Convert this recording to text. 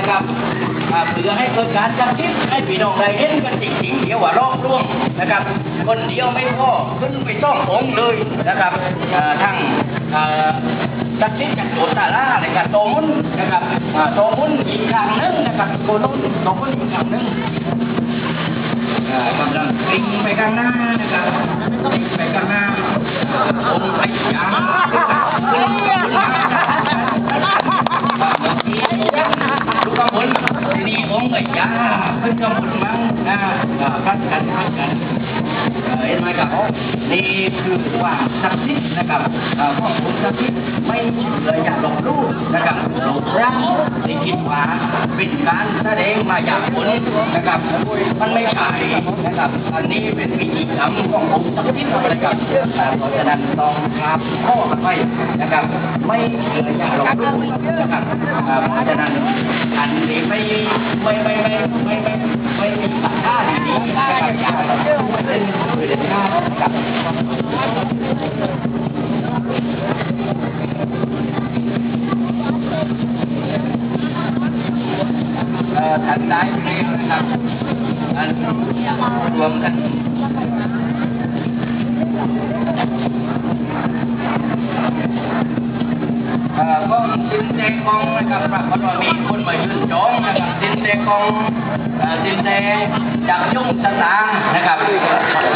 นะครับเพื่อให้เกิดการจับทิศให้พี่น้องได้เห็นกันจริงๆเดี๋ยวว่ารอบร่วงนะครับคนเดียวไม่พอขึ้นไปต้ององค์เลยนะครับทั้งจับทิศจากโจตาล่าในการโตมุนนะครับโตมุนอีกครั้งนึงนะครับโตมุนอีกครั้งนึงกำลังวิ่งไปข้างหน้านะครับวิ่งไปข้างหน้าองค์ไปยาวดูกำบลทีนี้องค์ไปยาขึ้นกำบลมั้งพัดกันเห็นไหมครับนี่คือความศักดิ์สิทธิ์นะครับข้อมูลศักดิ์สิทธิ์ไม่เชื่ออย่าหลงรู้นะครับหลงรักในคิดว่าเป็นการแสดงมาอย่างผลนะครับมันไม่ใช่นะครับอันนี้เป็นวิธีกรรมขององค์ศักดิ์สิทธิ์นะครับเพราะฉะนั้นต้องครับข้อกันไว้นะครับไม่เชื่ออย่าหลงรู้นะครับเพราะฉะนั้นอันนี้ไม่มีปัญหาดีๆนะครับอย่าเป็นเด็ดขาดกับทันได้เองนะครับอันรวมกันก็สินแดงกองนะครับปรากฏว่ามีคนมายืนจ้องนะครับสินแดงกองสินแดงจากยุ่งต่างๆนะครับ